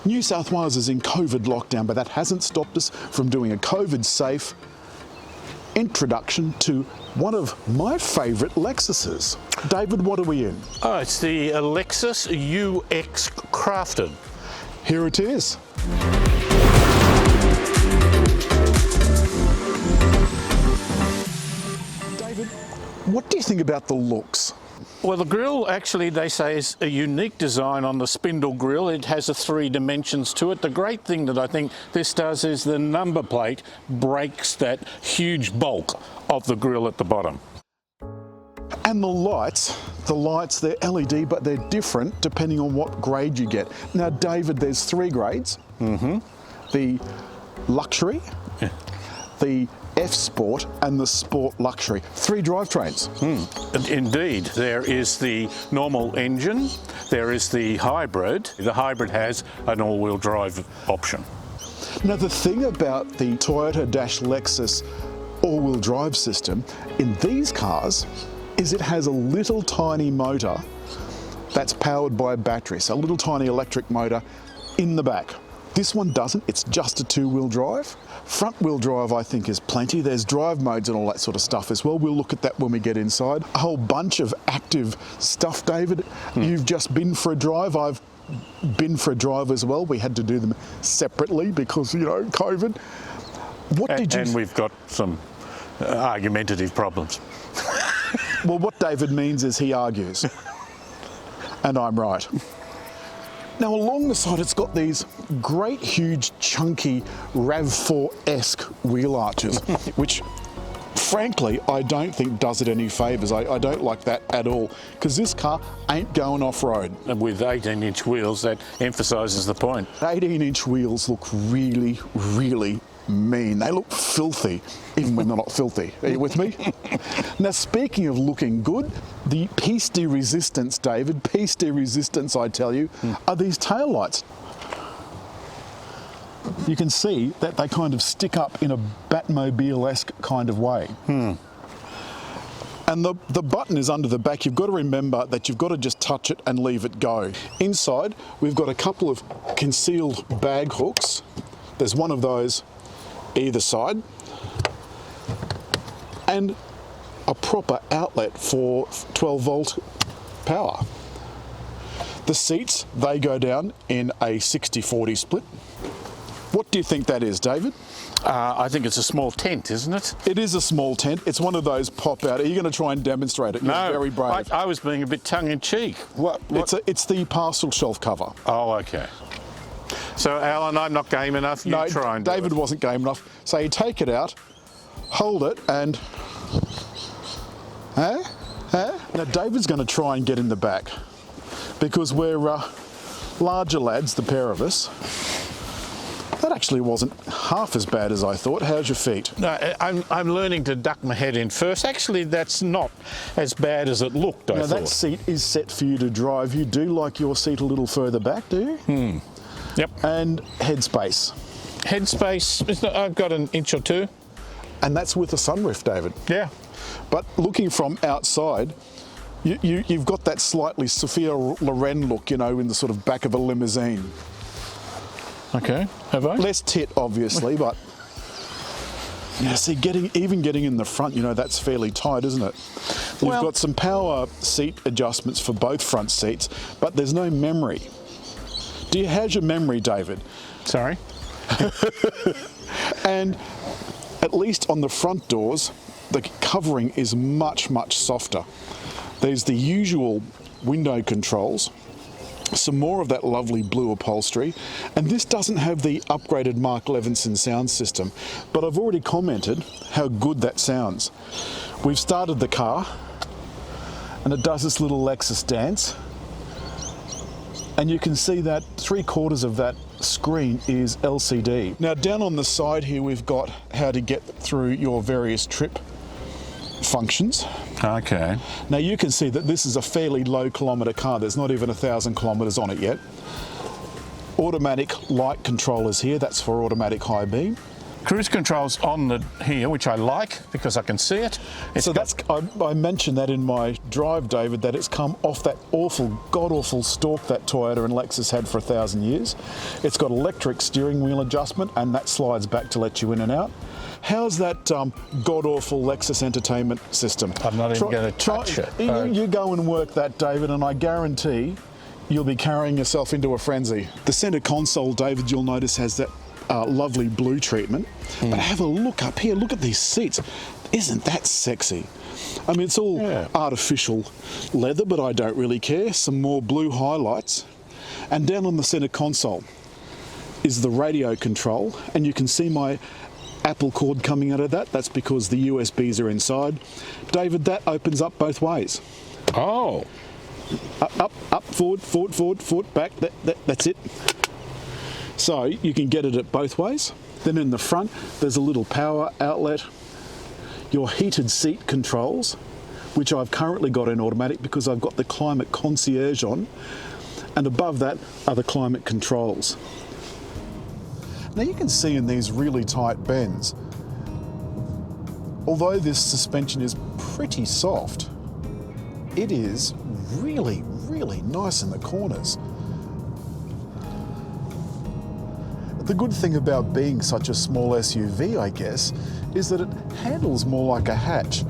New South Wales is in COVID lockdown, but that hasn't stopped us from doing a COVID-safe introduction to one of my favourite Lexuses. David, what are we in? Oh, it's the Lexus UX Crafted. Here it is. David, what do you think about the looks? Well, the grille actually, they say, is a unique design on the spindle grille. It has a 3 dimensions to it. The great thing that I think this does is the number plate breaks that huge bulk of the grille at the bottom. And the lights, they're LED, but they're different depending on what grade you get. Now, David, there's 3 grades. The luxury, the F-Sport and the Sport Luxury. 3 drivetrains. Indeed. There is the normal engine, there is the hybrid. The hybrid has an all-wheel drive option. Now, the thing about the Toyota-Lexus all-wheel drive system in these cars is it has a little tiny motor that's powered by a battery, so a little tiny electric motor in the back. This one doesn't, it's just a 2-wheel drive. Front-wheel drive, I think, is plenty. There's drive modes and all that sort of stuff as well. We'll look at that when we get inside. A whole bunch of active stuff, David. You've just been for a drive. I've been for a drive as well. We had to do them separately because, you know, COVID. And we've got some argumentative problems. Well, what David means is he argues. And I'm right. Now, along the side, it's got these great, huge, chunky RAV4-esque wheel arches, which, frankly, I don't think does it any favours. I don't like that at all, because this car ain't going off-road. And with 18-inch wheels, that emphasises the point. 18-inch wheels look really, really mean. They look filthy, even when they're not filthy. Are you with me? Now, speaking of looking good, the piece de resistance, David, piece de resistance, I tell you, are these taillights. You can see that they kind of stick up in a Batmobile-esque kind of way. And the button is under the back. You've got to remember that you've got to just touch it and leave it go. Inside, we've got a couple of concealed bag hooks. There's one of those either side, and a proper outlet for 12-volt power. The seats, they go down in a 60-40 split. What do you think that is, David? I think it's a small tent, isn't it? It is a small tent. It's one of those pop out. Are you going to try and demonstrate it? You're very brave. I was being a bit tongue-in-cheek. What? It's the parcel shelf cover. Oh, okay. So, Alan, I'm not game enough. You try and do David wasn't game enough. So you take it out, hold it, and... Now, David's going to try and get in the back, because we're larger lads, the pair of us. That actually wasn't half as bad as I thought. How's your feet? No, I'm learning to duck my head in first. Actually, that's not as bad as it looked, I thought. Now, that seat is set for you to drive. You do like your seat a little further back, do you? Yep. And headspace. Headspace, I've got an inch or 2. And that's with a sunroof, David. Yeah. But looking from outside, you've got that slightly Sophia Loren look, you know, in the sort of back of a limousine. Okay, have I? Less tit, obviously, but... Yeah, see, even getting in the front, you know, that's fairly tight, isn't it? You've got some power seat adjustments for both front seats, but there's no memory. How's your memory, David? Sorry? And at least on the front doors, the covering is much, much softer. There's the usual window controls, some more of that lovely blue upholstery, and this doesn't have the upgraded Mark Levinson sound system, but I've already commented how good that sounds. We've started the car, and it does this little Lexus dance. And you can see that 3/4 of that screen is LCD. Now, down on the side here, we've got how to get through your various trip functions. Okay. Now, you can see that this is a fairly low kilometre car. There's not even 1,000 kilometres on it yet. Automatic light controllers here, that's for automatic high beam. Cruise control's on the here, which I like because I can see it. So that's, I mentioned that in my drive, David, that it's come off that awful, god-awful stalk that Toyota and Lexus had for 1,000 years. It's got electric steering wheel adjustment, and that slides back to let you in and out. How's that god-awful Lexus entertainment system? I'm not even going to touch it. You go and work that, David, and I guarantee you'll be carrying yourself into a frenzy. The centre console, David, you'll notice has that lovely blue treatment. But have a look up here. Look at these seats. Isn't that sexy? I mean, it's all artificial leather, but I don't really care. Some more blue highlights. And down on the centre console is the radio control, and you can see my Apple cord coming out of that. That's because the USBs are inside. David, that opens up both ways. Oh. Up, forward, back. That's it. So you can get it at both ways. Then in the front, there's a little power outlet. Your heated seat controls, which I've currently got in automatic because I've got the climate concierge on. And above that are the climate controls. Now you can see in these really tight bends, although this suspension is pretty soft, it is really, really nice in the corners. The good thing about being such a small SUV, I guess, is that it handles more like a hatch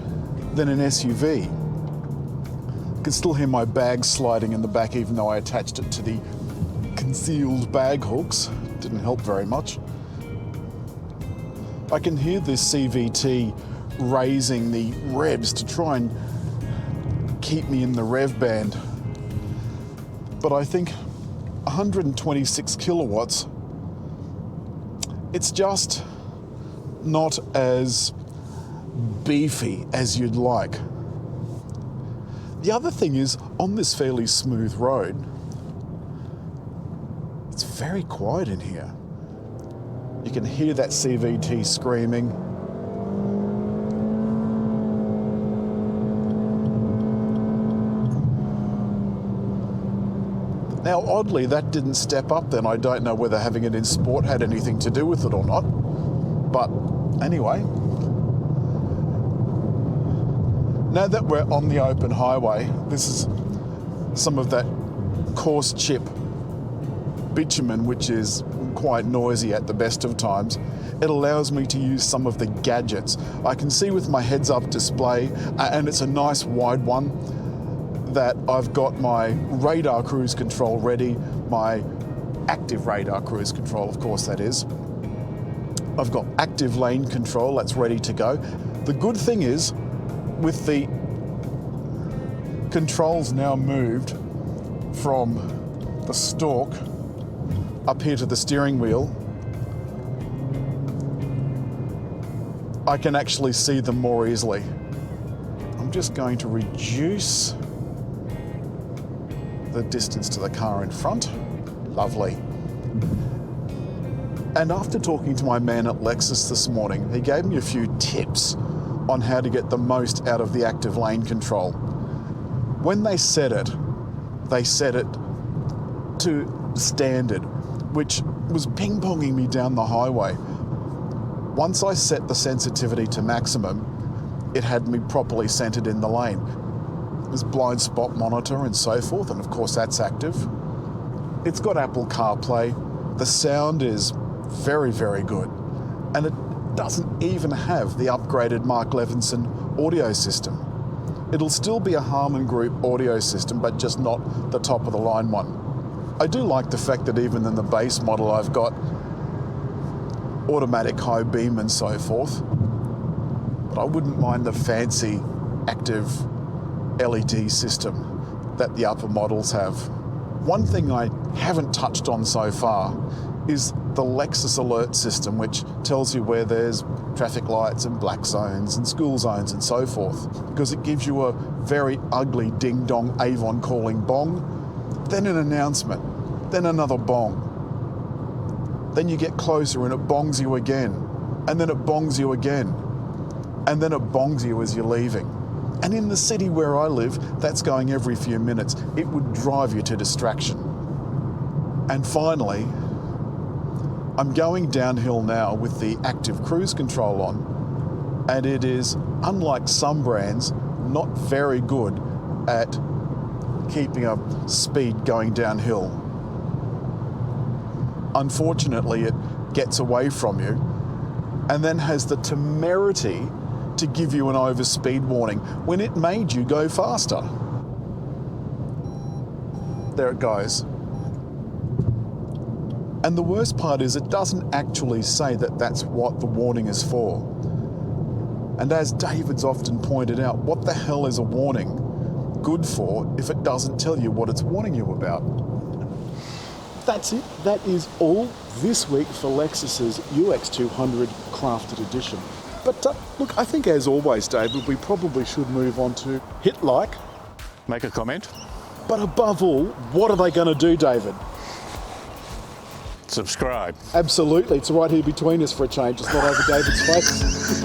than an SUV. You can still hear my bag sliding in the back even though I attached it to the concealed bag hooks. Didn't help very much. I can hear this CVT raising the revs to try and keep me in the rev band. But I think 126 kilowatts, it's just not as beefy as you'd like. The other thing is, on this fairly smooth road, it's very quiet in here. You can hear that CVT screaming. Now, oddly, that didn't step up then. I don't know whether having it in sport had anything to do with it or not. But anyway, now that we're on the open highway, this is some of that coarse chip bitumen, which is quite noisy at the best of times. It allows me to use some of the gadgets. I can see with my heads-up display, and it's a nice wide one, that I've got my radar cruise control ready, my active radar cruise control, of course that is. I've got active lane control, that's ready to go. The good thing is, with the controls now moved from the stalk up here to the steering wheel, I can actually see them more easily. I'm just going to reduce the distance to the car in front. Lovely. And after talking to my man at Lexus this morning, he gave me a few tips on how to get the most out of the active lane control. When they set it to standard, which was ping-ponging me down the highway. Once I set the sensitivity to maximum, it had me properly centered in the lane. There's blind spot monitor and so forth, and of course that's active. It's got Apple CarPlay. The sound is very, very good. And it doesn't even have the upgraded Mark Levinson audio system. It'll still be a Harman Group audio system, but just not the top of the line one. I do like the fact that even in the base model I've got automatic high beam and so forth, but I wouldn't mind the fancy active LED system that the upper models have. One thing I haven't touched on so far is the Lexus alert system, which tells you where there's traffic lights and black zones and school zones and so forth, because it gives you a very ugly ding-dong Avon calling bong, then an announcement, then another bong. Then you get closer and it bongs you again, and then it bongs you again, and then it bongs you as you're leaving. And in the city where I live, that's going every few minutes. It would drive you to distraction. And finally, I'm going downhill now with the active cruise control on, and it is, unlike some brands, not very good at keeping a speed going downhill. Unfortunately, it gets away from you and then has the temerity to give you an overspeed warning when it made you go faster. There it goes. And the worst part is it doesn't actually say that that's what the warning is for. And as David's often pointed out, what the hell is a warning good for if it doesn't tell you what it's warning you about? That's it. That is all this week for Lexus's UX200 Crafted Edition. But look, I think as always, David, we probably should move on to hit like. Make a comment. But above all, what are they going to do, David? Subscribe. Absolutely. It's right here between us for a change. It's not over David's face.